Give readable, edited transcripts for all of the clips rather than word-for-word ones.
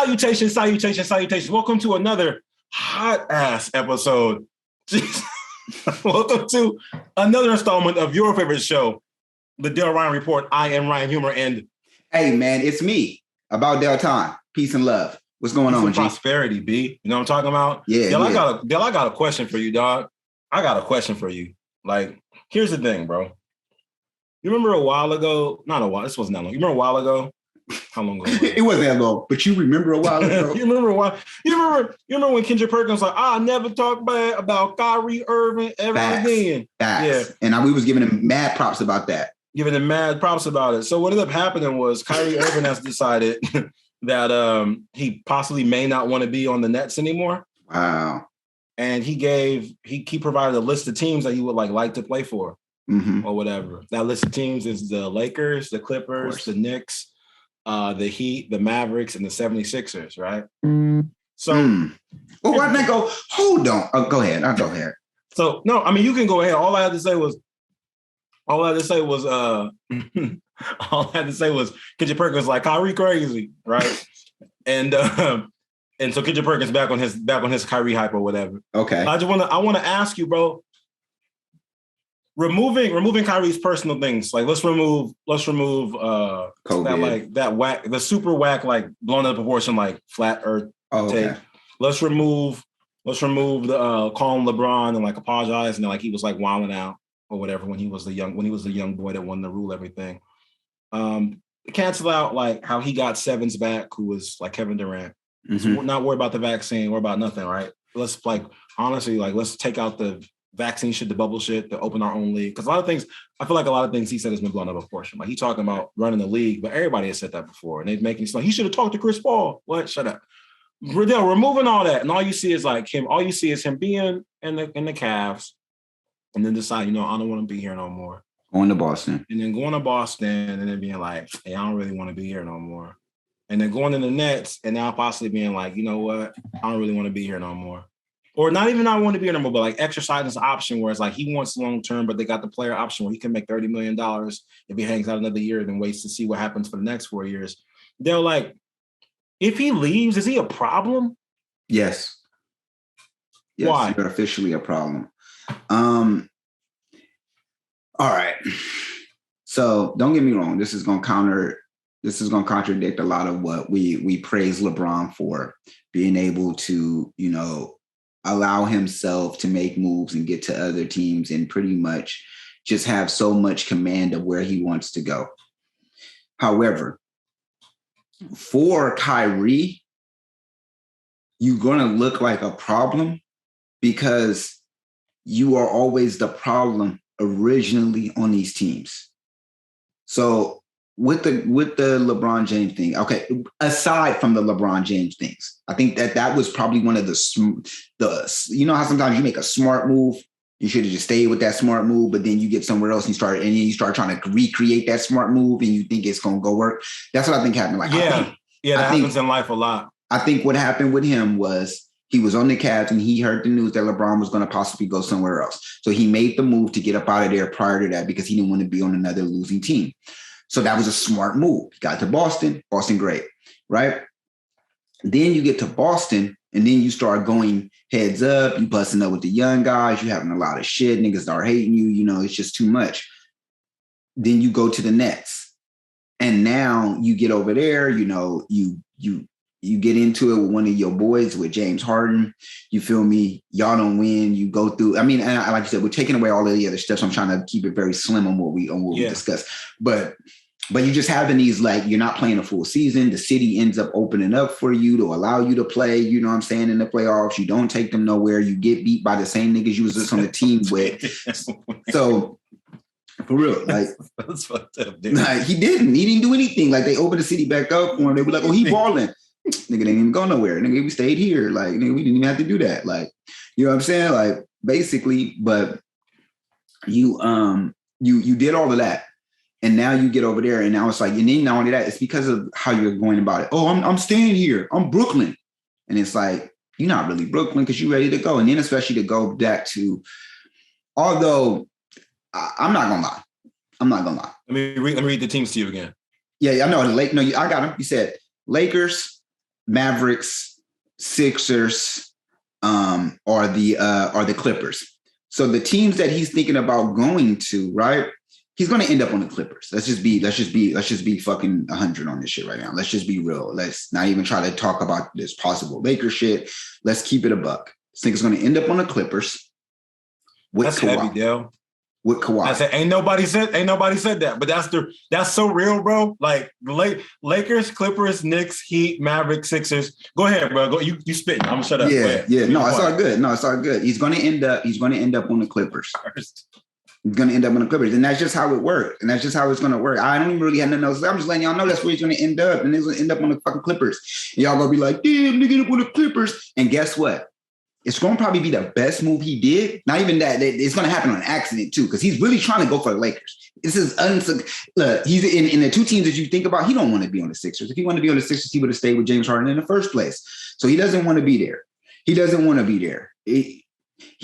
Salutations. Welcome to another hot ass episode. Welcome to another installment of your favorite show, the Del Ryan Report. I am Ryan Humor, and hey man, it's me, about Del Time. Peace and love. What's going on, G? Prosperity, B. You know what I'm talking about? Yeah. Del, I got a question for you, dog. I got a question for you. Like, here's the thing, bro. You remember a while ago? Not a while. This wasn't that long. You remember a while ago? How long ago? It wasn't that long, but you remember a while ago. You remember when Kendrick Perkins was like, I never talk bad about Kyrie Irving ever again. Facts. Yeah. And we was giving him mad props about that. Giving him mad props about it. So what ended up happening was Kyrie Irving has decided that he possibly may not want to be on the Nets anymore. Wow. And he provided a list of teams that he would like to play for, or whatever. That list of teams is the Lakers, the Clippers, the Knicks, the Heat, the Mavericks, and the 76ers, right? So well, why not go? Hold on. Oh, go ahead. I'll go ahead. So no, I mean you can go ahead. All I had to say was Kendrick Perkins like Kyrie crazy, right? and so Kendrick Perkins back on his Kyrie hype or whatever. Okay. I want to ask you, bro. Removing Kyrie's personal things, like let's remove the super whack, like blown out of proportion, like flat earth take. Let's remove the calling LeBron and like apologizing and like he was like wilding out or whatever when he was the young boy that wanted to rule everything. Cancel out like how he got Sevens back, who was like Kevin Durrant. So not worry about the vaccine, worry about nothing, right? Let's honestly let's take out the vaccine shit, the bubble shit, the open our own league. Because I feel like a lot of things he said has been blown up of proportion. Like he talking about running the league, but everybody has said that before. And they making like he should have talked to Chris Paul. What? Shut up. Riddell, removing all that. And all you see is him being in the Cavs and then decide, I don't want to be here no more. Going to Boston. And then going to Boston and then being like, hey, I don't really want to be here no more. And then going to the Nets and now possibly being like, you know what? I don't really want to be here no more. Or not even I want to be here no more, but like exercising this option where it's like he wants long term, but they got the player option where he can make $30 million if he hangs out another year and waits to see what happens for the next 4 years. They're like, if he leaves, is he a problem? Yes. Why? You're officially a problem. All right. So don't get me wrong. This is going to contradict a lot of what we praise LeBron for, being able to, allow himself to make moves and get to other teams and pretty much just have so much command of where he wants to go. However, for Kyrie, you're going to look like a problem because you are always the problem originally on these teams. So with the LeBron James thing, okay, aside from the LeBron James things, I think that was probably one of the you know how sometimes you make a smart move, you should have just stayed with that smart move, but then you get somewhere else and you start trying to recreate that smart move and you think it's going to go work. That's what I think happened. Like, that happens in life a lot. I think what happened with him was he was on the Cavs and he heard the news that LeBron was going to possibly go somewhere else. So he made the move to get up out of there prior to that because he didn't want to be on another losing team. So that was a smart move. Got to Boston, great, right? Then you get to Boston and then you start going heads up, you busting up with the young guys, you having a lot of shit, niggas start hating you, it's just too much. Then you go to the Nets and now you get over there, you get into it with one of your boys, with James Harden. You feel me? Y'all don't win. You go through. I mean, and like you said, we're taking away all of the other stuff. So I'm trying to keep it very slim on what we discuss. But you just having these, like, you're not playing a full season. The city ends up opening up for you to allow you to play, in the playoffs. You don't take them nowhere. You get beat by the same niggas you was just on the team with. So for real, like, that's fucked up, dude. Like, he didn't do anything. Like, they opened the city back up for him. They were like, oh, he balling. Nigga didn't even go nowhere. Nigga, we stayed here. Like, nigga, we didn't even have to do that. Like, you know what I'm saying? Like, basically, but you did all of that. And now you get over there and now it's like, and then not only that, it's because of how you're going about it. Oh, I'm staying here. I'm Brooklyn. And it's like, you're not really Brooklyn because you're ready to go. And then especially to go back to, although I'm not going to lie. Let me read the teams to you again. Yeah, I know. No, I got them. You said Lakers, Mavericks, Sixers, or the Clippers. So the teams that he's thinking about going to, right? He's going to end up on the Clippers. Let's just be fucking 100 on this shit right now. Let's just be real. Let's not even try to talk about this possible Lakers shit. Let's keep it a buck. This nigga's going to end up on the Clippers with That's Kawhi. heavy, Dale. With Kawhi. I said, ain't nobody said that, but that's so real, bro. Like Lakers, Clippers, Knicks, Heat, Mavericks, Sixers. Go ahead, bro. Go, you spitting. I'm gonna shut up. Yeah. No, it's all good. It's all good. He's gonna end up on the Clippers. He's gonna end up on the Clippers, and that's just how it worked, and that's just how it's gonna work. I don't even really have nothing else. I'm just letting y'all know that's where he's gonna end up, and he's gonna end up on the fucking Clippers. And y'all gonna be like, damn, nigga, up on the Clippers. And guess what? It's going to probably be the best move he did. Not even that. It's going to happen on accident, too, because he's really trying to go for the Lakers. This is look, he's in the two teams that you think about, he don't want to be on the Sixers. If he wanted to be on the Sixers, he would have stayed with James Harden in the first place. So he doesn't want to be there. He doesn't want to be there. He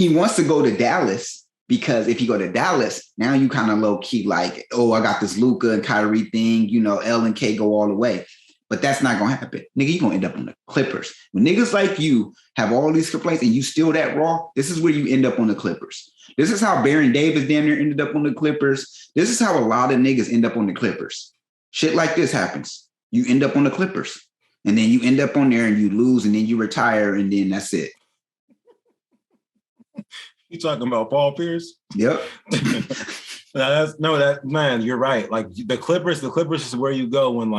wants to go to Dallas because if you go to Dallas, now you kind of low-key like, oh, I got this Luka and Kyrie thing, L and K go all the way. But that's not going to happen. Nigga, you're going to end up on the Clippers. When niggas like you have all these complaints and you still that raw, this is where you end up on the Clippers. This is how Baron Davis damn near ended up on the Clippers. This is how a lot of niggas end up on the Clippers. Shit like this happens. You end up on the Clippers. And then you end up on there and you lose and then you retire and then that's it. You talking about Paul Pierce? Yep. Man, you're right. Like the Clippers is where you go when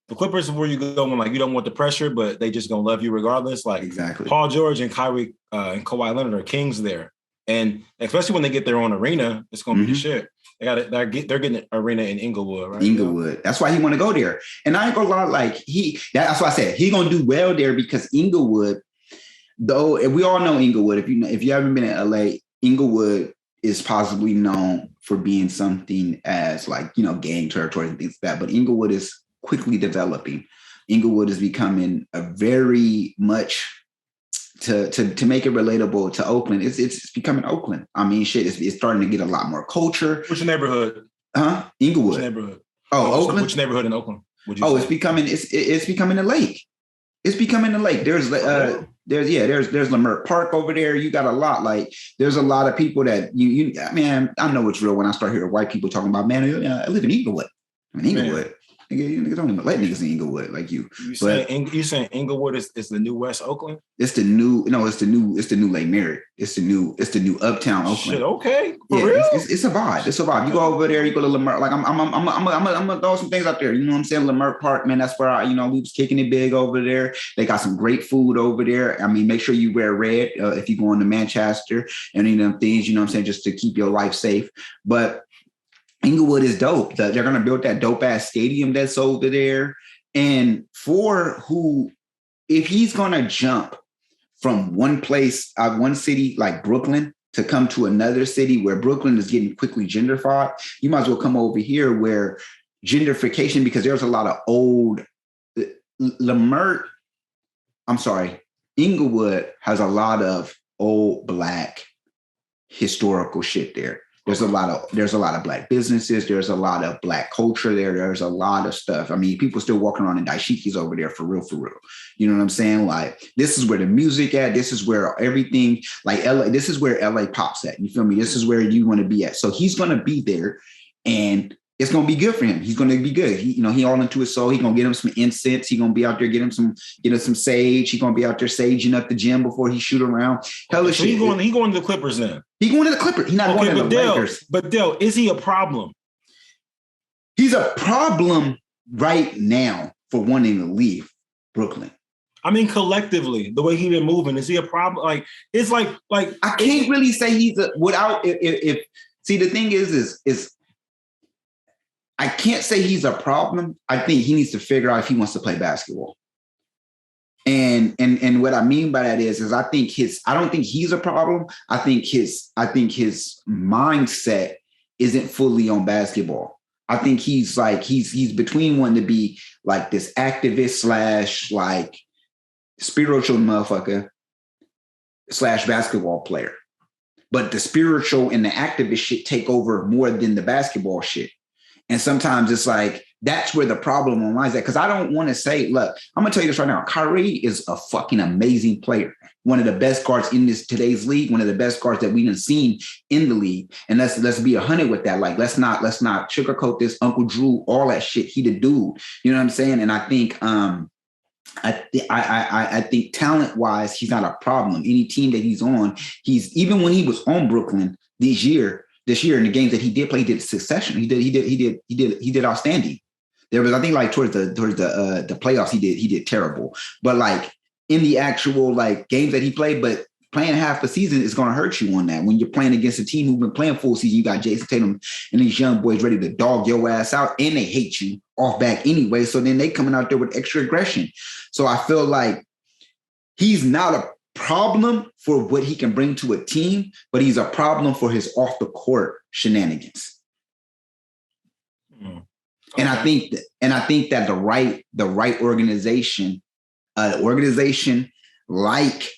you don't want the pressure, but they just gonna love you regardless. Like exactly. Paul George and Kyrie and Kawhi Leonard are kings there, and especially when they get their own arena, it's gonna be the shit. They're getting an arena in Inglewood, right? Inglewood. That's why he want to go there. And I ain't gonna lie, that's why I said he gonna do well there because Inglewood, though, and we all know Inglewood. If you haven't been in LA, Inglewood is possibly known for being something as gang territory and things like that. But Inglewood is quickly developing. Inglewood is becoming a very much to make it relatable to Oakland. It's becoming Oakland. I mean, shit, it's starting to get a lot more culture. Which neighborhood? Inglewood. Which neighborhood? Oh, Oakland. Which neighborhood in Oakland? It's becoming a lake. It's becoming a lake. There's Lamert Park over there. You got a lot. There's a lot of people that I know it's real when I start hearing white people talking about, man, I live in Inglewood. Inglewood. Nigga, don't even let niggas in Inglewood like you. You saying Inglewood is the new West Oakland? It's the new Lake Merritt. It's the new Uptown Oakland. Shit, okay. For real? It's a vibe. It's a vibe. You go over there, you go to Lamert. Like I'm gonna throw some things out there. You know what I'm saying? Lamert Park, man. That's where we was kicking it big over there. They got some great food over there. I mean, make sure you wear red if you go into Manchester and any of them things. You know what I'm saying? Just to keep your life safe. But Inglewood is dope. They're going to build that dope ass stadium that's over there. And if he's going to jump from one place, one city like Brooklyn to come to another city where Brooklyn is getting quickly gentrified, you might as well come over here where gentrification, because there's a lot of old Inglewood has a lot of old Black historical shit there. There's a lot of Black businesses. There's a lot of Black culture there. There's a lot of stuff. I mean, people still walking around in dashikis over there for real. You know what I'm saying? Like, this is where the music at. This is where everything, like LA, this is where LA pops at. You feel me? This is where you want to be at. So he's going to be there and it's going to be good for him. He's going to be good. He all into his soul. He's going to get him some incense. He's going to be out there, get him some sage. He's going to be out there saging up the gym before he shoot around. Hella shit. He going to the Clippers then. He going to the Clippers. He's not going to the Lakers. But Dale, is he a problem? He's a problem right now for wanting to leave Brooklyn. I mean, collectively, the way he's been moving, is he a problem? Like, it's like I can't really say he's see, the thing is I can't say he's a problem. I think he needs to figure out if he wants to play basketball. And what I mean by that is I don't think he's a problem. I think his mindset isn't fully on basketball. I think he's between wanting to be like this activist / like spiritual motherfucker / basketball player. But the spiritual and the activist shit take over more than the basketball shit. And sometimes it's like, That's where the problem lies at. Because I don't want to say, look, I'm gonna tell you this right now. Kyrie is a fucking amazing player. One of the best guards in today's league. One of the best guards that we've seen in the league. And let's be 100 with that. Like, let's not sugarcoat this. Uncle Drew, all that shit. He the dude. You know what I'm saying? And I think I think talent wise, he's not a problem. Any team that he's on, even when he was on Brooklyn this year in the games that he did play, he did succession. He did outstanding. There was, I think, like towards the playoffs, he did terrible. But like in the actual like games that he played, but playing half the season is going to hurt you on that. When you're playing against a team who's been playing full season, you got Jason Tatum and these young boys ready to dog your ass out, and they hate you off back anyway. So then they coming out there with extra aggression. So I feel like he's not a problem for what he can bring to a team, but he's a problem for his off the court shenanigans. Okay. And I think that the right organization like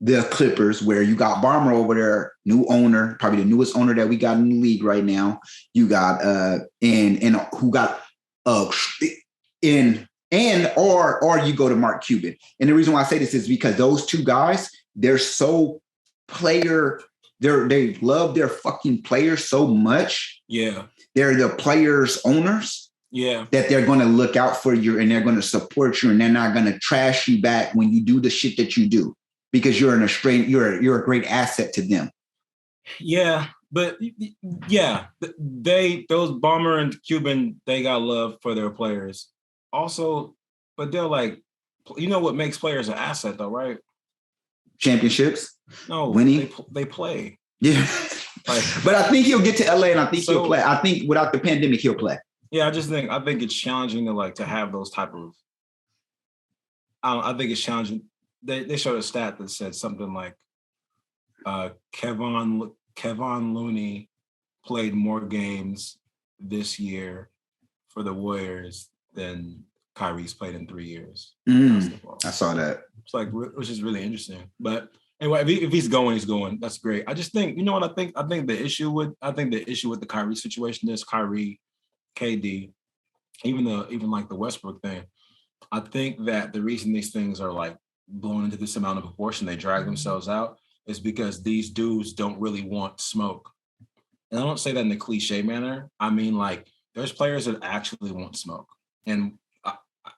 the Clippers, where you got Ballmer over there, new owner, probably the newest owner that we got in the league right now. You got and who got or you go to Mark Cuban. And the reason why I say this is because those two guys, they're so they love their fucking players so much. Yeah. They're the players' owners. Yeah. That they're going to look out for you and they're going to support you and they're not going to trash you back when you do the shit that you do, because you're a great asset to them. Yeah. But yeah, those Ballmer and Cuban, they got love for their players. Also, but they're like, you know what makes players an asset though, right? Championships? No, winning. They play. Yeah. But I think he'll get to LA and I think he'll play. I think without the pandemic, he'll play. Yeah, I think it's challenging to have those type of. I think it's challenging. They showed a stat that said something like, Kevon Looney played more games this year for the Warriors than Kyrie's played in 3 years. I saw that. It's like, which is really interesting. But anyway, if he's going, he's going. That's great. I just think, you know what I think? I think the issue with the Kyrie situation is Kyrie, KD, even like the Westbrook thing. I think that the reason these things are like blown into this amount of proportion, they drag themselves out, is because these dudes don't really want smoke. And I don't say that in a cliche manner. I mean, like, there's players that actually want smoke. And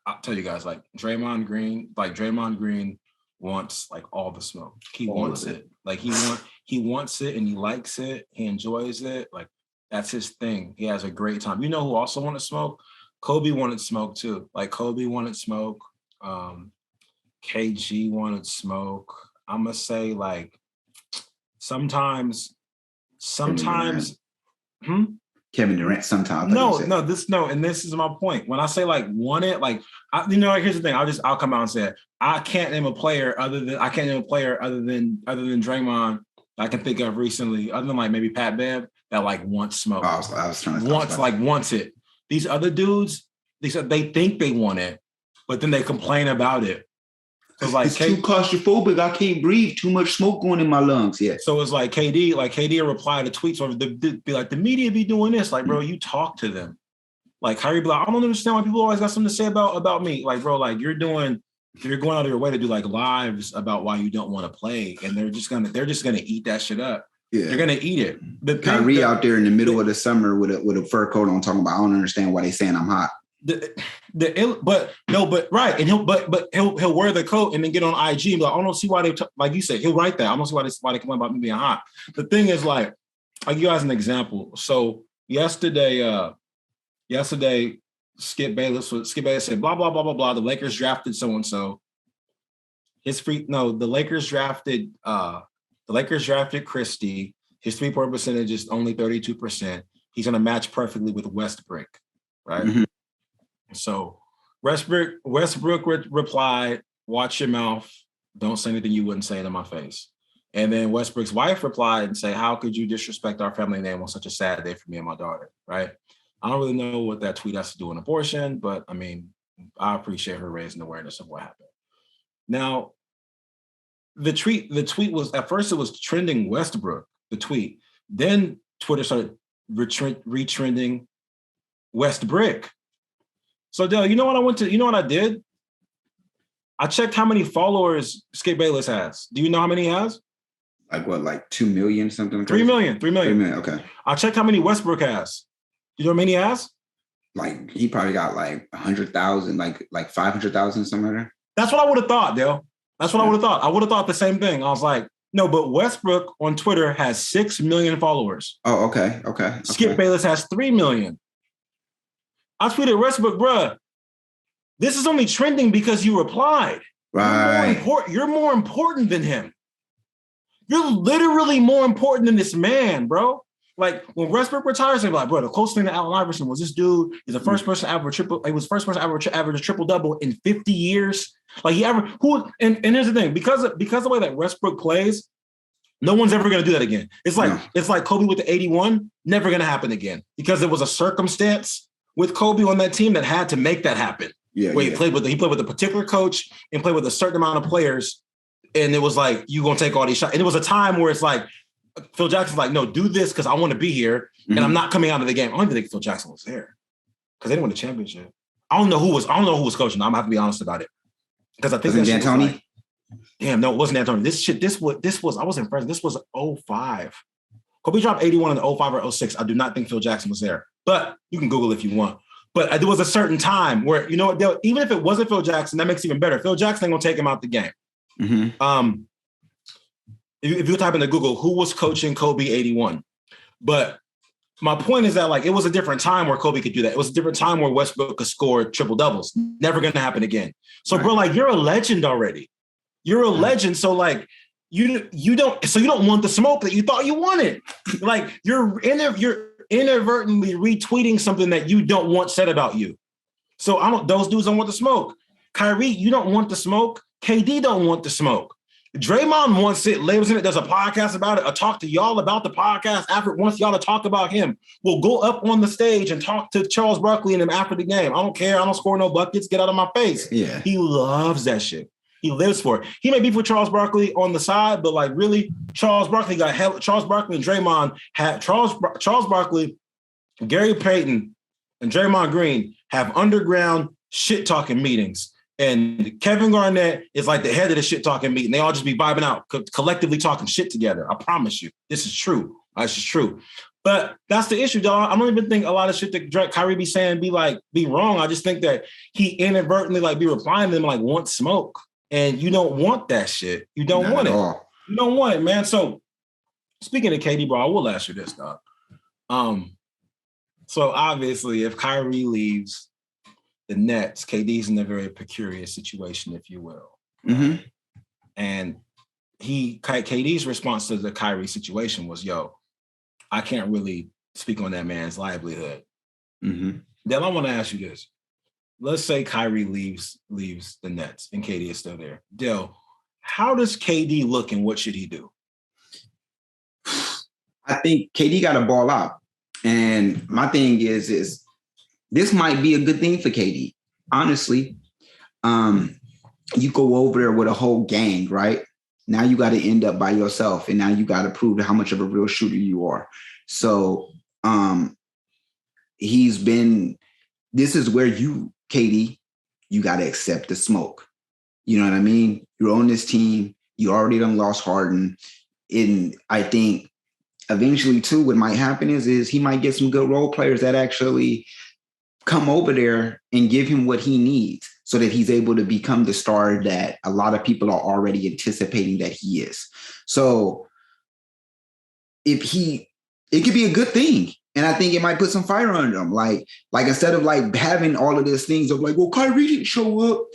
I'll tell you guys, like Draymond Green wants like all the smoke. He wants it. Like he wants it and he likes it. He enjoys it. Like that's his thing. He has a great time. You know who also wanted smoke? Kobe wanted smoke too. Like Kobe wanted smoke. KG wanted smoke. I'm gonna say like sometimes. Kevin Durant sometimes. And this is my point. When I say like want it, like here's the thing. I'll come out and say it. I can't name a player other than Draymond I can think of recently, other than like maybe Pat Bev, that like wants smoke. I was trying to wants it. These other dudes, they think they want it, but then they complain about it. So like it's too claustrophobic. I can't breathe. Too much smoke going in my lungs. Yeah. So it's like KD will reply to tweets or be like, the media be doing this. Like, bro, you talk to them. Like Kyrie be like, I don't understand why people always got something to say about me. Like, bro, like you're going out of your way to do like lives about why you don't want to play, and they're just gonna eat that shit up. Yeah. They're gonna eat it. Kyrie out there in the middle of the summer with a fur coat on, talking about, I don't understand why they saying I'm hot. He'll wear the coat and then get on IG and be like, I don't see why like you said, he'll write that. I don't see why they complain about me being hot. The thing is, like I'll give you guys an example. So yesterday, Skip Bayless said blah blah blah blah blah. The Lakers drafted so and so. The Lakers drafted Christie. His 3-point percentage is only 32%. He's going to match perfectly with Westbrook, right? Mm-hmm. So Westbrook replied, "Watch your mouth. Don't say anything you wouldn't say to my face." And then Westbrook's wife replied and say, "How could you disrespect our family name on such a sad day for me and my daughter?" Right? I don't really know what that tweet has to do with abortion, but I mean, I appreciate her raising awareness of what happened. Now, the tweet was, at first it was trending Westbrook, the tweet. Then Twitter started retrending Westbrook. So, Dale, you know what I did? I checked how many followers Skip Bayless has. Do you know how many he has? Like what, like 2 million, something? 3 million. 3 million. 3 million, okay. I checked how many Westbrook has. You know how many he has? Like, he probably got like 100,000, like 500,000, something like that. That's what I would have thought, Dale. That's what I would have thought. I would have thought the same thing. I was like, no, but Westbrook on Twitter has 6 million followers. Oh, okay. Skip Bayless has 3 million. I tweeted Westbrook, bruh, this is only trending because you replied. Right. You're more important than him. You're literally more important than this man, bro. Like when Westbrook retires, they're like, bro, the closest thing to Allen Iverson was this dude is the first person ever average a triple double in 50 years. Like and here's the thing, because of the way that Westbrook plays, no one's ever going to do that again. It's like Kobe with the 81, never going to happen again because there was a circumstance with Kobe on that team that had to make that happen. Yeah, where he played with a particular coach and played with a certain amount of players, and it was like you gonna take all these shots. And it was a time where it's like Phil Jackson's like, no, do this because I want to be here, and I'm not coming out of the game. I don't even think Phil Jackson was there because they didn't win the championship. I don't know who was coaching. I'm gonna have to be honest about it because I think was it D'Antoni. Like, damn, no, it wasn't D'Antoni. This was I wasn't present. This was 05. Kobe dropped 81 in the 05 or 06. I do not think Phil Jackson was there, but you can Google if you want. But there was a certain time where, you know what, even if it wasn't Phil Jackson, that makes it even better. Phil Jackson ain't gonna take him out the game. Mm-hmm. If you type into Google, who was coaching Kobe 81? But my point is that like it was a different time where Kobe could do that. It was a different time where Westbrook could score triple doubles. Never gonna happen again. So, bro, like you're a legend already. You're a legend. So like you don't want the smoke that you thought you wanted. Like you're inadvertently retweeting something that you don't want said about you. So those dudes don't want the smoke. Kyrie, you don't want the smoke. KD don't want the smoke. Draymond wants it, lives in it, does a podcast about it, or talk to y'all about the podcast after wants y'all to talk about him. We'll go up on the stage and talk to Charles Barkley and him after the game. I don't care. I don't score no buckets. Get out of my face. Yeah. He loves that shit. He lives for it. He may be for Charles Barkley on the side, but like really, Charles Barkley and Draymond had Charles Barkley, Gary Payton, and Draymond Green have underground shit talking meetings. And Kevin Garnett is like the head of the shit talking meeting. They all just be vibing out, collectively talking shit together. I promise you, this is true. This is true. But that's the issue, dog. I don't even think a lot of shit that Kyrie be saying be wrong. I just think that he inadvertently like be replying to them like want smoke. And you don't want that shit. You don't want it. You don't want it, man. So speaking of KD, bro, I will ask you this, dog. So obviously, if Kyrie leaves the Nets, KD's in a very peculiar situation, if you will. Mm-hmm. And KD's response to the Kyrie situation was, yo, I can't really speak on that man's livelihood. Mm-hmm. Then I want to ask you this. Let's say Kyrie leaves the Nets and KD is still there. Dale, how does KD look and what should he do? I think KD got to ball out. And my thing is this might be a good thing for KD. Honestly, you go over there with a whole gang, right? Now you got to end up by yourself. And now you got to prove how much of a real shooter you are. So this is where KD, you got to accept the smoke. You know what I mean? You're on this team. You already done lost Harden. And I think eventually, too, what might happen is he might get some good role players that actually come over there and give him what he needs so that he's able to become the star that a lot of people are already anticipating that he is. So it could be a good thing. And I think it might put some fire under them. Like instead of like having all of these things of like, well, Kyrie didn't show up.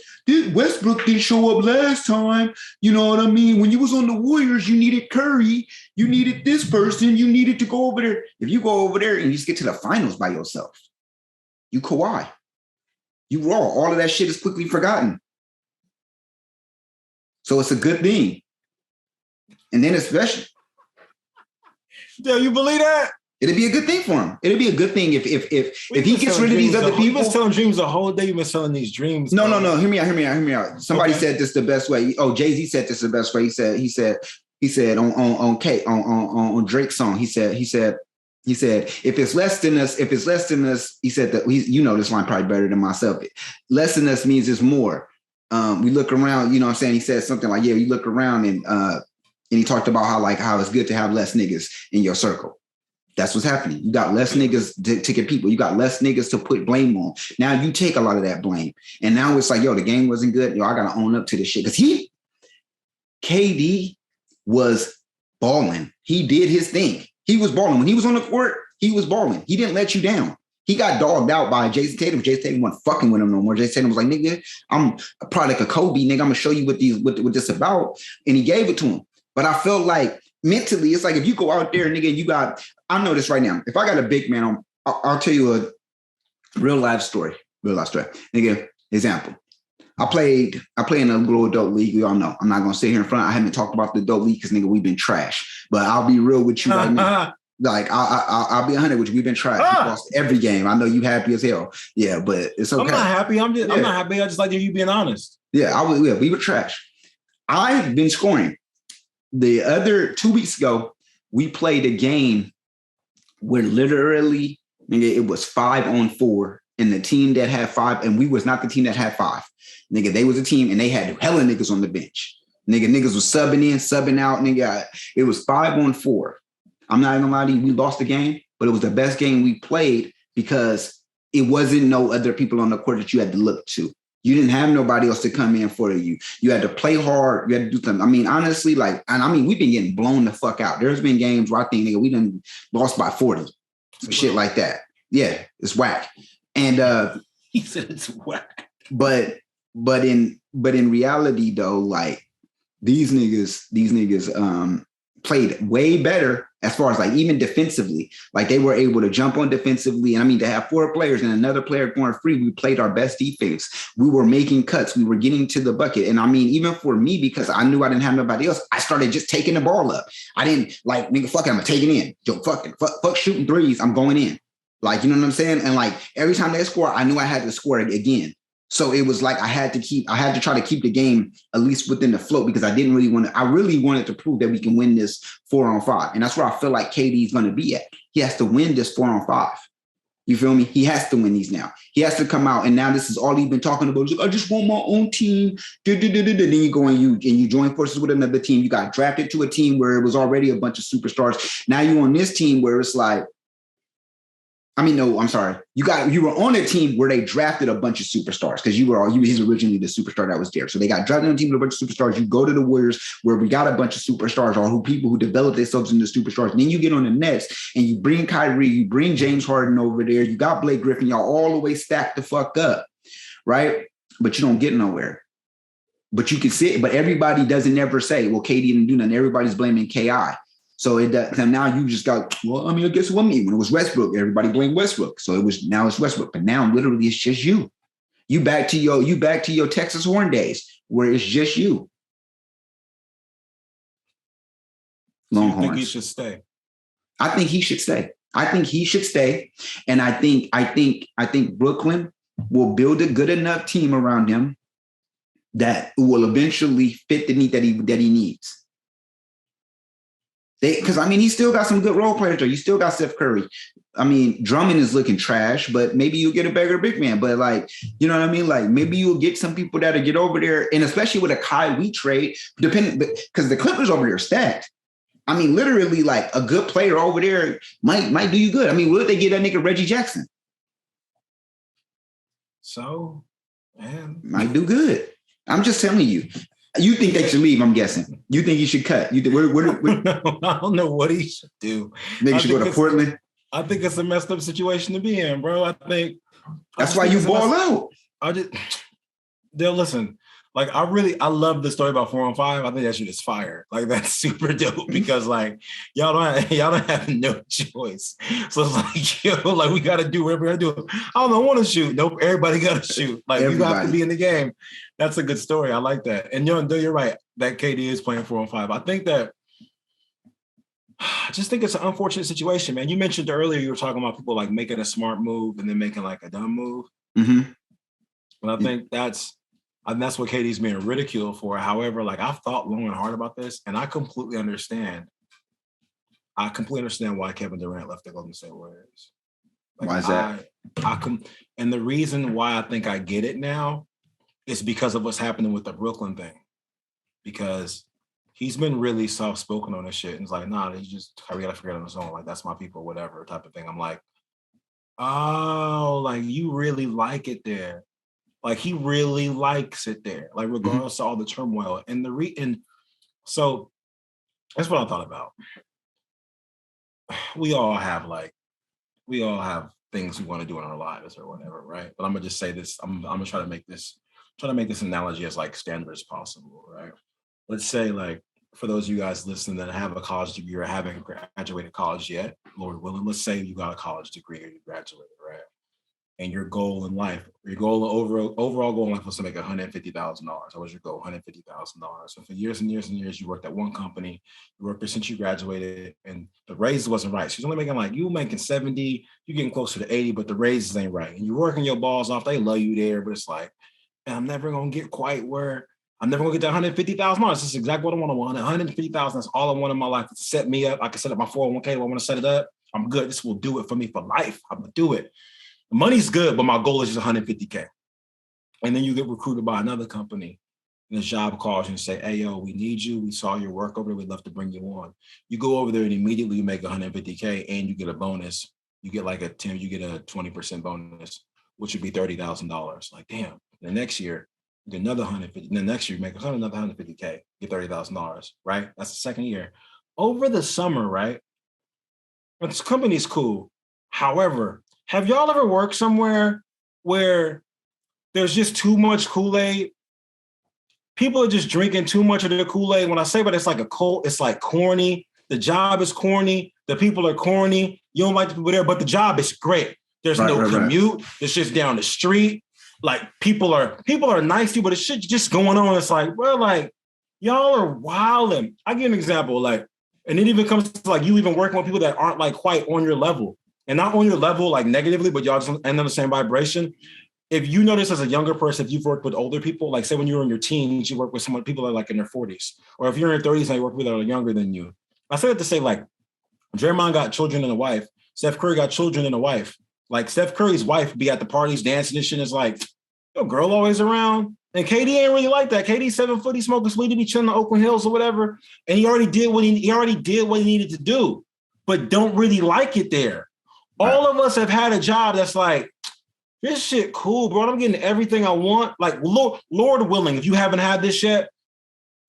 Westbrook didn't show up last time. You know what I mean? When you was on the Warriors, you needed Curry. You needed this person. You needed to go over there. If you go over there and you just get to the finals by yourself, you Kawhi. You Raw. All of that shit is quickly forgotten. So it's a good thing. And then especially. Do you believe that? It'd be a good thing for him. It'd be a good thing if he gets rid of these other people. You've been selling dreams the whole day. You've been selling these dreams. No. Hear me out. Somebody said this the best way. Oh, Jay-Z said this the best way. He said on Drake's song. He said He said, if it's less than us, he said that you know this line probably better than myself. Less than us means it's more. We look around, you know what I'm saying? He said something like, yeah, you look around and he talked about how it's good to have less niggas in your circle. That's what's happening. You got less niggas to get people. You got less niggas to put blame on. Now you take a lot of that blame. And now it's like, yo, the game wasn't good. Yo, I got to own up to this shit. Because KD was balling. He did his thing. He was balling. When he was on the court, he was balling. He didn't let you down. He got dogged out by Jason Tatum. Jason Tatum wasn't fucking with him no more. Jason Tatum was like, nigga, I'm a product of Kobe, nigga. I'm going to show you what this about. And he gave it to him. But I felt like mentally, it's like if you go out there, nigga, I know this right now. If I got a big man, I'll tell you a real life story. Nigga, example. I play in a little adult league. We all know. I'm not gonna sit here in front. I haven't talked about the adult league because nigga, we've been trash. But I'll be real with you right now. Like I'll be 100 with you. We've been trash. We lost every game. I know you happy as hell. Yeah, but it's okay. I'm not happy. I'm not happy. I just like you being honest. Yeah, we were trash. I've been scoring. The other 2 weeks ago, we played a game where literally, nigga, it was 5-on-4. And the team that had 5, and we was not the team that had 5. Nigga, they was a team and they had hella niggas on the bench. Niggas was subbing in, subbing out. Nigga, it was 5-on-4. I'm not gonna lie to you, we lost the game, but it was the best game we played because it wasn't no other people on the court that you had to look to. You didn't have nobody else to come in for you. You had to play hard. You had to do something. I mean, honestly, we've been getting blown the fuck out. There's been games where I think, nigga, we done lost by 40. Some shit like that. Yeah, it's whack. And he said it's whack. But in reality though, like these niggas played way better as far as like even defensively. Like they were able to jump on defensively. And I mean, to have 4 players and another player going free, we played our best defense. We were making cuts. We were getting to the bucket. And I mean, even for me, because I knew I didn't have nobody else, I started just taking the ball up. I didn't like, nigga, fuck it, I'm gonna take it in. Yo, fuck shooting threes. I'm going in. Like, you know what I'm saying? And like every time they score, I knew I had to score it again. So it was like I had to try to keep the game at least within the float because I really wanted to prove that we can win this 4-on-5. And that's where I feel like KD is going to be at. He has to win this 4-on-5. You feel me? He has to win these now. He has to come out. And now this is all he's been talking about. Like, I just want my own team. Then you go and you join forces with another team. You got drafted to a team where it was already a bunch of superstars. Now you're on this team where it's like, I'm sorry. You were on a team where they drafted a bunch of superstars because he's originally the superstar that was there. So they got drafted on a team with a bunch of superstars. You go to the Warriors where we got a bunch of superstars or people who develop themselves into superstars. And then you get on the Nets and you bring Kyrie, you bring James Harden over there. You got Blake Griffin. Y'all all the way stacked the fuck up, right? But you don't get nowhere. But you can sit. But everybody doesn't ever say, well, KD didn't do nothing. Everybody's blaming KI. So now you just got, well, I mean, I guess what I mean, when it was Westbrook, everybody blamed Westbrook. So now it's Westbrook, but now literally it's just you. You back to your Texas Horn days where it's just you. Longhorns. You think he should stay? I think he should stay. And I think Brooklyn will build a good enough team around him that will eventually fit the need that he needs. Because I mean, he still got some good role players there. You still got Steph Curry. I mean, Drummond is looking trash, but maybe you'll get a bigger big man. But like, you know what I mean? Like maybe you'll get some people that'll get over there, and especially with a Kyrie trade, because the Clippers over there are stacked. I mean, literally, like a good player over there might do you good. I mean, will they get that nigga Reggie Jackson? So, man, might do good. I'm just telling you. You think they should leave, I'm guessing. You think he should cut. You think No, I don't know what he should do. Nigga should go to Portland. I think it's a messed up situation to be in, bro. That's why you ball out. Listen, like I love the story about 4-on-5. I think that shit is fire. Like that's super dope because like y'all don't have no choice. So it's like, yo, like we gotta do whatever we gotta do. I don't want to shoot. Nope, everybody gotta shoot. Like you have to be in the game. That's a good story. I like that. And you're right. That KD is playing 4-on-5. I just think it's an unfortunate situation, man. You mentioned earlier you were talking about people like making a smart move and then making like a dumb move. Mm-hmm. And I think that's what KD's being ridiculed for. However, like I've thought long and hard about this, and I completely understand I completely understand why Kevin Durant left the Golden State Warriors. Like, why is that? And the reason why I think I get it now is because of what's happening with the Brooklyn thing. Because he's been really soft-spoken on this shit. And it's like, nah, he's just, Kyrie gotta figure it on his own. Like, that's my people, whatever type of thing. I'm like, oh, like, you really like it there. Like, he really likes it there. Like, regardless of all the turmoil. And so that's what I thought about. We all have things we want to do in our lives or whatever, right? But I'm gonna just say this. I'm gonna try to make this analogy as like standard as possible, right? Let's say, like, for those of you guys listening that have a college degree or haven't graduated college yet, Lord willing, let's say you got a college degree or you graduated, right? And your goal in life, overall goal in life was to make $150,000. That was your goal, $150,000. So for years and years and years, you worked at one company, you worked there since you graduated, and the raise wasn't right. She's only making you making 70, you're getting closer to 80, but the raises ain't right. And you're working your balls off, they love you there, but it's like, man, I'm never gonna get quite where I'm never gonna get that $150,000. This is exactly what I want. $150,000. That's all I want in my life. To set me up. I can set up my 401k. I want to set it up. I'm good. This will do it for me for life. I'm gonna do it. The money's good, but my goal is just $150K. And then you get recruited by another company, and the job calls you and say, hey, yo, we need you. We saw your work over there. We'd love to bring you on. You go over there and immediately you make $150K and you get a bonus. You get like a 20% bonus, which would be $30,000. Like, damn. The next year, you get another 150. The next year, you make another $150K, get $30,000, right? That's the second year. Over the summer, right? This company's cool. However, have y'all ever worked somewhere where there's just too much Kool-Aid? People are just drinking too much of the Kool-Aid. When I say, but it's like corny. The job is corny. The people are corny. You don't like the people there, but the job is great. There's no commute. It's just down the street. Like, people are nice to you, but it's shit just going on. It's like, well, like, y'all are wilding. I give an example, like, and it even comes to like you even working with people that aren't like quite on your level. And not on your level, like negatively, but y'all just end on the same vibration. If you notice as a younger person, if you've worked with older people, like say when you were in your teens, you work with people that are like in their 40s. Or if you're in your 30s and you work with people that are younger than you. I say that to say, like, Draymond got children and a wife. Steph Curry got children and a wife. Like, Steph Curry's wife be at the parties dancing and shit. Is like, your girl always around. And KD ain't really like that. KD's 7 foot, he smoking weed, he be chilling in Oakland Hills or whatever. And he already did what he needed to do, but don't really like it there. All of us have had a job that's like, this shit cool, bro. I'm getting everything I want. Like, Lord willing, if you haven't had this yet,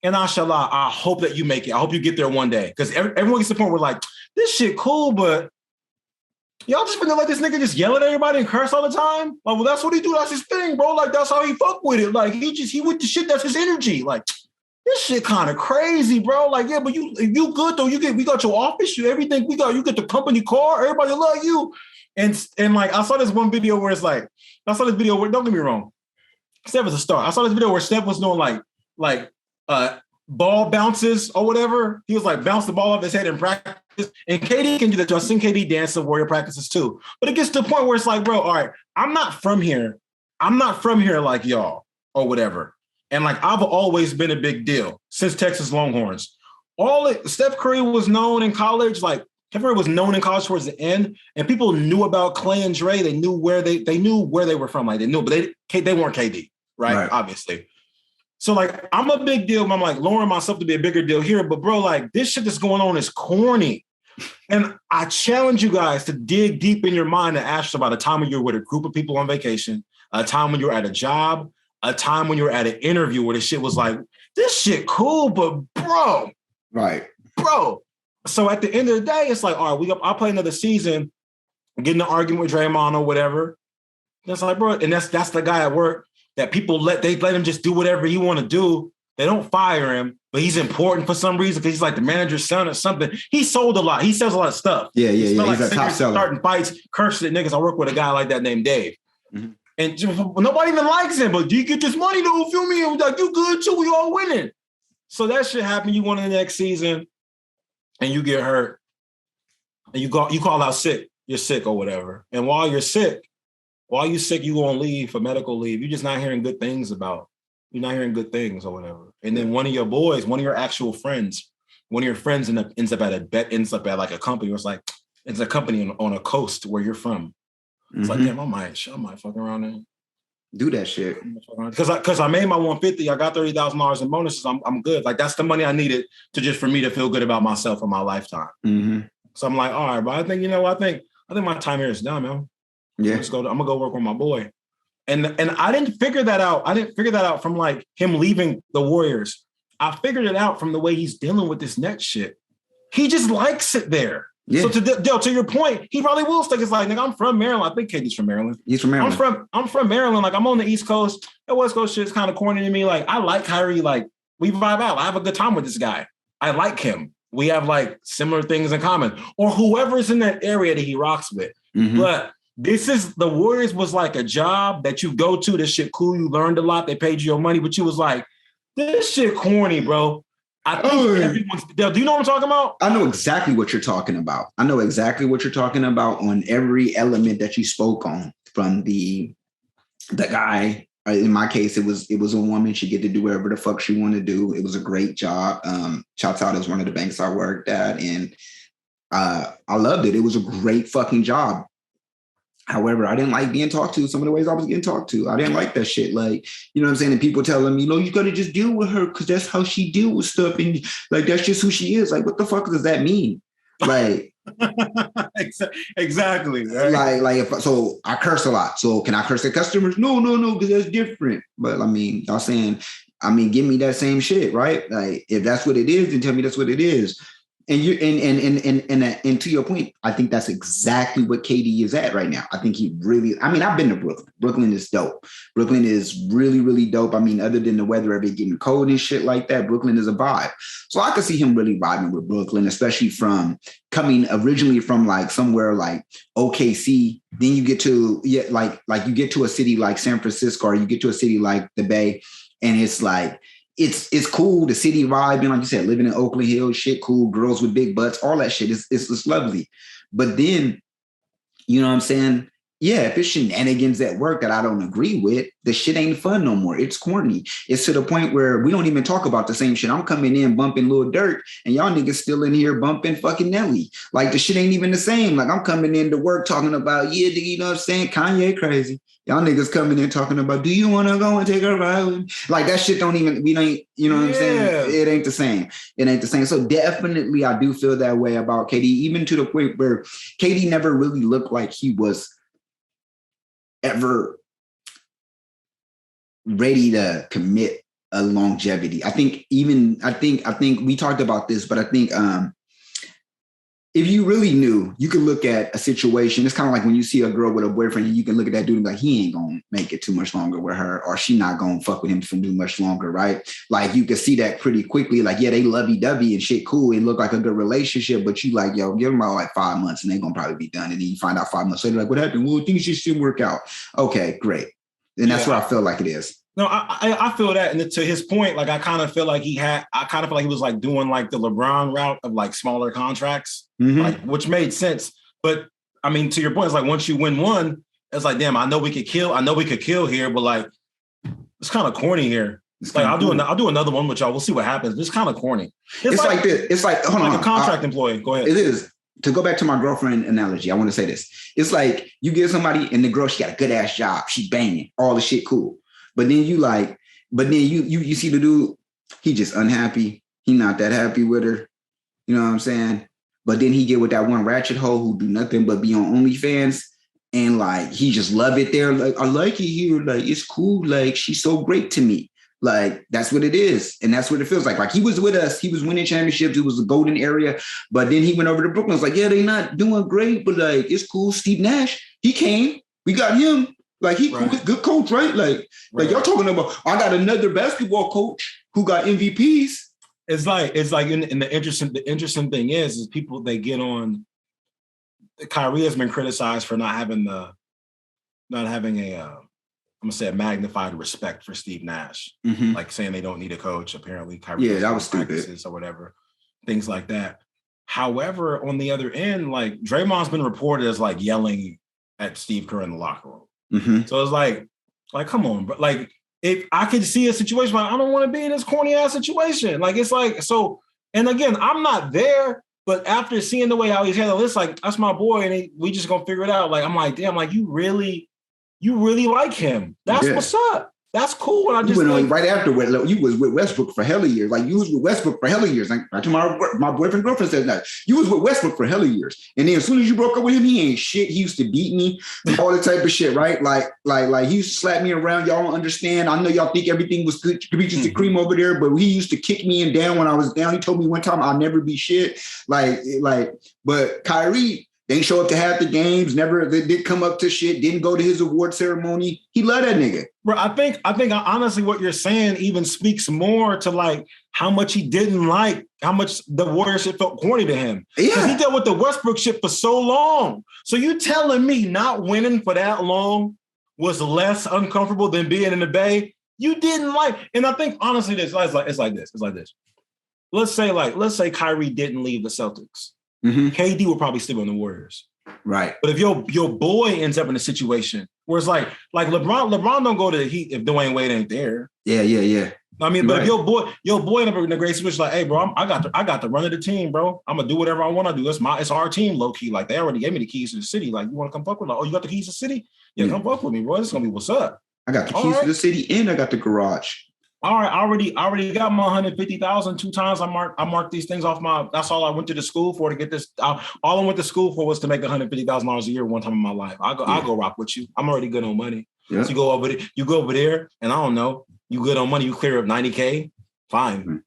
and inshallah, I hope that you make it. I hope you get there one day. Because everyone gets to the point where like, this shit cool, but y'all just been let this nigga just yell at everybody and curse all the time? Like, well, that's what he do. That's his thing, bro. Like, that's how he fuck with it. Like, he with the shit. That's his energy. Like, this shit kind of crazy, bro. Like, yeah, but you good though. We got your office, everything. You get the company car. Everybody love you. And like, I saw this one video where don't get me wrong, Steph is a star. I saw this video where Steph was doing like ball bounces or whatever. He was like bounce the ball off his head in practice. And KD can do that too. I've seen KD dance in warrior practices too. But it gets to the point where it's like, bro, all right, I'm not from here like y'all or whatever. And like, I've always been a big deal since Texas Longhorns. Steph Curry was known in college, like Steph Curry was known in college towards the end, and people knew about Clay and Dre. They knew where they were from. Like, they knew, but they weren't KD, right? Obviously. So like, I'm a big deal, but I'm like lowering myself to be a bigger deal here. But bro, like, this shit that's going on is corny. And I challenge you guys to dig deep in your mind and ask about a time when you're with a group of people on vacation, a time when you're at a job, a time when you're at an interview where the shit was like, this shit cool, but bro. So at the end of the day, it's like, all right, I'll play another season, get in an argument with Draymond or whatever. That's like, bro, and that's the guy at work that people let him just do whatever he want to do. They don't fire him, but he's important for some reason because he's like the manager's son or something. He sold a lot. He sells a lot of stuff. Yeah. He's like a top seller. Starting fights, cursing at niggas. I work with a guy like that named Dave. Mm-hmm. And nobody even likes him, but do you get this money though? Feel me? And like, you good too. We all winning. So that shit happened. You won in the next season and you get hurt and you call out sick. You're sick or whatever. And while you're sick, you go on leave for medical leave. You're just not hearing good things or whatever. And then one of your boys, one of your actual friends one of your friends ends up at like a company where it's a company on a coast where you're from. It's like, damn, I might fuck around there. Do that shit. Because I made my 150. I got $30,000 in bonuses. I'm good. Like, that's the money I needed for me to feel good about myself in my lifetime. So I'm like, all right, but I think, I think my time here is done, man. Yeah. I'm gonna go work with my boy. And I didn't figure that out. I didn't figure that out from like him leaving the Warriors. I figured it out from the way he's dealing with this net shit. He just likes it there. Yeah. So to your point, he probably will stick. It's like, nigga, I'm from Maryland. I think KD's from Maryland. He's from Maryland. I'm from Maryland. Like, I'm on the East Coast. The West Coast shit's kind of corny to me. Like, I like Kyrie. Like, we vibe out. I have a good time with this guy. I like him. We have like similar things in common. Or whoever's in that area that he rocks with. But the Warriors was like a job that you go to. This shit cool. You learned a lot. They paid you your money, but you was like, this shit corny, bro. I think everyone's. Do you know what I'm talking about? I know exactly what you're talking about. On every element that you spoke on, from the guy. In my case, it was a woman. She get to do whatever the fuck she wanted to do. It was a great job. Shouts out as one of the banks I worked at, and I loved it. It was a great fucking job. However, I didn't like being talked to some of the ways I was getting talked to. I didn't like that shit. Like, you know what I'm saying? And people telling me, you got to just deal with her because that's how she deal with stuff. And like, that's just who she is. Like, what the fuck does that mean? Like, exactly. Right? So I curse a lot. So can I curse at customers? No, because that's different. But I mean, y'all saying, give me that same shit, right? Like, if that's what it is, then tell me that's what it is. And you and to your point, I think that's exactly what KD is at right now. I think he really. I've been to Brooklyn. Brooklyn is dope. Brooklyn is really, really dope. Other than the weather ever getting cold and shit like that, Brooklyn is a vibe. So I could see him really vibing with Brooklyn, especially from coming originally from like somewhere like OKC. Then you get to you get to a city like San Francisco, or you get to a city like the Bay, and it's like. It's cool, the city vibe, and like you said, living in Oakland Hills, shit cool, girls with big butts, all that shit. It's lovely. But then, you know what I'm saying? Yeah, if it's shenanigans at work that I don't agree with, the shit ain't fun no more. It's corny. It's to the point where we don't even talk about the same shit. I'm coming in bumping Lil Durk, and y'all niggas still in here bumping fucking Nelly. Like, the shit ain't even the same. Like, I'm coming into work talking about, yeah, you know what I'm saying? Kanye crazy. Y'all niggas coming in talking about, do you want to go and take a ride? Like, that shit don't even, we don't, you know what I'm saying? It ain't the same. It ain't the same. So definitely I do feel that way about KD, even to the point where KD never really looked like he was ever ready to commit a longevity. I think we talked about this, but I think if you really knew, you could look at a situation. It's kind of like when you see a girl with a boyfriend, and you can look at that dude and be like, he ain't gonna make it too much longer with her, or she not gonna fuck with him for too much longer, right? Like, you can see that pretty quickly. Like, yeah, they lovey-dovey and shit, cool. It look like a good relationship, but you like, yo, give them about like 5 months and they gonna probably be done. And then you find out 5 months later, like, what happened? Well, things just didn't work out. Okay, great. And that's what I feel like it is. No, I feel that. And to his point, like, I kind of feel like he was like doing like the LeBron route of like smaller contracts, like, which made sense. But I mean, to your point, it's like, once you win one, it's like, damn, I know we could kill here, but like, it's kind of corny here. It's like, I'll do another one with y'all. We'll see what happens. It's kind of corny. It's like this. It's like, hold on, a contract employee. Go ahead. It is. To go back to my girlfriend analogy, I want to say this. It's like, you get somebody, and the girl, she got a good ass job. She's banging, all the shit cool. But then you see the dude, he just unhappy. He not that happy with her. You know what I'm saying? But then he get with that one ratchet hoe who do nothing but be on OnlyFans. And like, he just love it there. Like, I like it here. Like, it's cool. Like, she's so great to me. Like, that's what it is. And that's what it feels like. Like, he was with us. He was winning championships. It was a golden area. But then he went over to Brooklyn. It's like, yeah, they not doing great, but like, it's cool. Steve Nash, he came. We got him. Like, he cool, good coach, right? Like y'all talking about, I got another basketball coach who got MVPs. It's like, and the interesting thing is people, they get on. Kyrie has been criticized for not having a I'm gonna say a magnified respect for Steve Nash, like saying they don't need a coach. Apparently, Kyrie, that was stupid, or whatever, things like that. However, on the other end, like, Draymond's been reported as like yelling at Steve Kerr in the locker room. So it's like, come on, bro. Like, if I could see a situation, like, I don't want to be in this corny ass situation. Like, it's like, so, And again, I'm not there, but after seeing the way how he's handling this, like that's my boy, and we just gonna figure it out. Like I'm like, damn, like you really like him. That's what's up. That's cool. And I just went on right after you was with Westbrook for hella years. Like you was with Westbrook for hella years. Like my boyfriend girlfriend said that you was with Westbrook for hella years. And then as soon as you broke up with him, he ain't shit. He used to beat me, all the type of shit, right? Like he used to slap me around. Y'all don't understand. I know y'all think everything was good, peaches and cream over there, but he used to kick me and down when I was down. He told me one time I'll never be shit. But Kyrie. They didn't show up to half the games. They did come up to shit. Didn't go to his award ceremony. He loved that nigga. Bro, I think honestly, what you're saying even speaks more to like how much he didn't like, how much the Warriors shit felt corny to him. Because he dealt with the Westbrook shit for so long. So you telling me not winning for that long was less uncomfortable than being in the Bay? You didn't like, and I think honestly, it's like this. Let's say Kyrie didn't leave the Celtics. Mm-hmm. KD will probably still be on the Warriors. Right. But if your boy ends up in a situation where it's like LeBron don't go to the Heat if Dwayne Wade ain't there. Yeah. I mean, but if your boy end up in a great situation, like, hey, bro, I got the run of the team, bro. I'm gonna do whatever I want to do. It's our team, low key. Like they already gave me the keys to the city. Like, you want to come fuck with? Like, oh, you got the keys to the city? Yeah, come fuck with me, bro. This is gonna be what's up. I got the keys to the city and I got the garage. All right, I already got my 150,000 2 times. I marked these things off my. That's all I went to the school for to get this. All I went to school for was to make $150,000 a year one time in my life. I'll go rock with you. I'm already good on money. Yeah. So you go over there, and I don't know. You good on money? You clear up $90K, fine. Mm-hmm.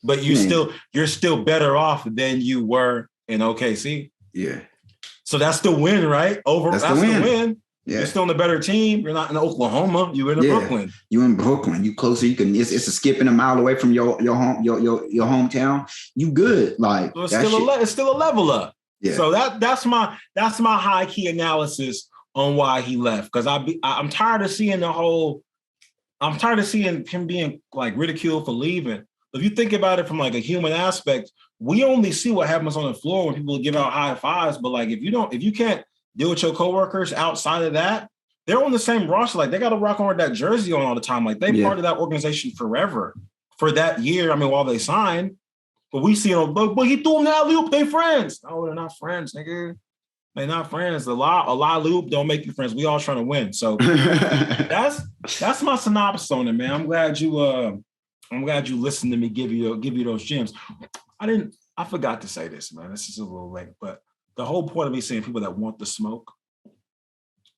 But you're still better off than you were in OKC. Yeah. So that's the win, right? That's the win. Yeah. You're still in the better team. You're not in Oklahoma. You're in Brooklyn. You're in Brooklyn. You closer. You can. It's a skip and a mile away from your home your hometown. You good? Like so it's still a level up. Yeah. So that's my high key analysis on why he left, because I'm tired of seeing him being like ridiculed for leaving. If you think about it from like a human aspect, we only see what happens on the floor when people give out high fives. But like if you can't deal with your coworkers outside of that, they're on the same roster. Like they got to rock on with that jersey on all the time. Like they part of that organization forever for that year. I mean, while they sign, but we see them. But he threw them that loop. They friends. No, they're not friends, nigga. They're not friends. A lot loop don't make you friends. We all trying to win. So that's my synopsis on it, man. I'm glad you listened to me give you those gems. I forgot to say this, man. This is a little late, but the whole point of me saying people that want the smoke,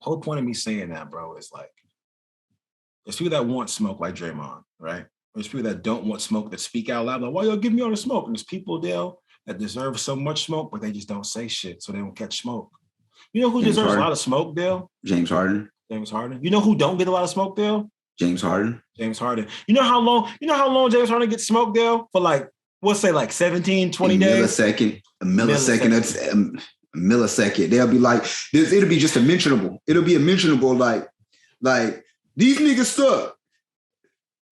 whole point of me saying that, bro, is like, there's people that want smoke like Draymond, right? There's people that don't want smoke that speak out loud, like, why y'all give me all the smoke? And there's people, Dale, that deserve so much smoke, but they just don't say shit, so they don't catch smoke. You know who deserves a lot of smoke, Dale? James Harden. You know who don't get a lot of smoke, Dale? James Harden. You know how long James Harden gets smoked, Dale? For like, we'll say like 17, 20 days? A millisecond. They'll be like, it'll be just a mentionable. It'll be a mentionable like these niggas suck.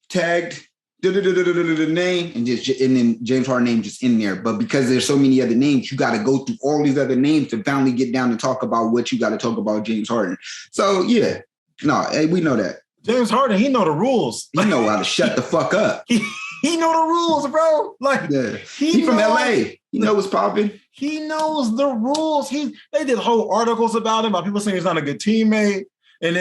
Tagged name and then James Harden name just in there. But because there's so many other names, you got to go through all these other names to finally get down and talk about what you got to talk about James Harden. So yeah, we know that. James Harden, he know the rules. He know how to shut the fuck up. He know the rules, bro. Like he from LA. He know what's popping. He knows the rules. They did whole articles about him, about people saying he's not a good teammate. And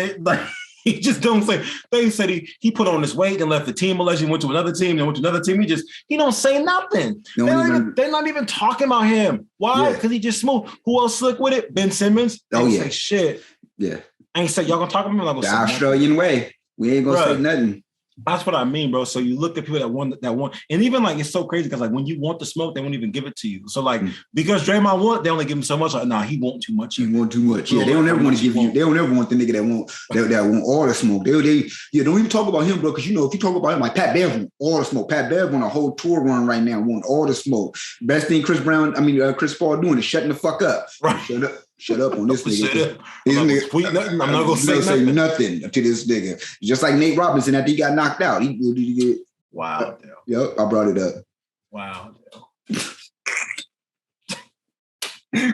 he just don't say. They said he put on his weight and left the team. Allegedly went to another team, then went to another team. He don't say nothing. They're not even talking about him. Why? Because he just smooth. Who else slick with it? Ben Simmons. Say shit. Yeah. I ain't say y'all gonna talk about him. I'm the Australian way. We ain't gonna say nothing. That's what I mean, bro. So you look at people that want, and even like it's so crazy because like when you want the smoke, they won't even give it to you. So like because Draymond want, they only give him so much. Like, nah, he want too much. He want too much. Yeah, they don't ever want to give you. They don't ever want the nigga that want all the smoke. They don't even talk about him, bro. Because if you talk about him, like Pat Bev want all the smoke. Pat Bev on a whole tour run right now, want all the smoke. Best thing Chris Paul doing is shutting the fuck up. Right. Shut up on this nigga. I'm not gonna say nothing to this nigga. Just like Nate Robinson after he got knocked out. Wow. Yep, I brought it up. Wow.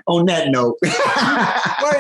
On that note. Wait,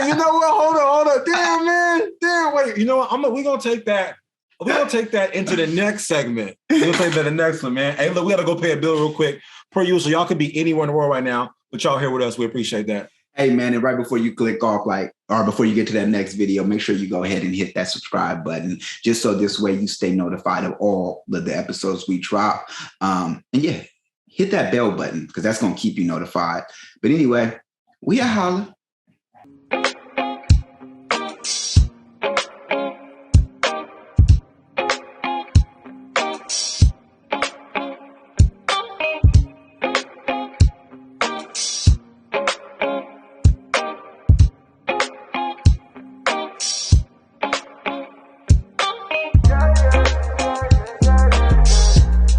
you know what? Hold on. Damn, man. Wait. You know what? We're gonna take that We're going to take that into the next segment. We'll take that in the next one, man. Hey, look, we got to go pay a bill real quick. Per usual, y'all could be anywhere in the world right now, but y'all here with us. We appreciate that. Hey, man, and right before you click off, or before you get to that next video, make sure you go ahead and hit that subscribe button, just so this way you stay notified of all of the episodes we drop. And yeah, hit that bell button because that's going to keep you notified. But anyway, we are holla.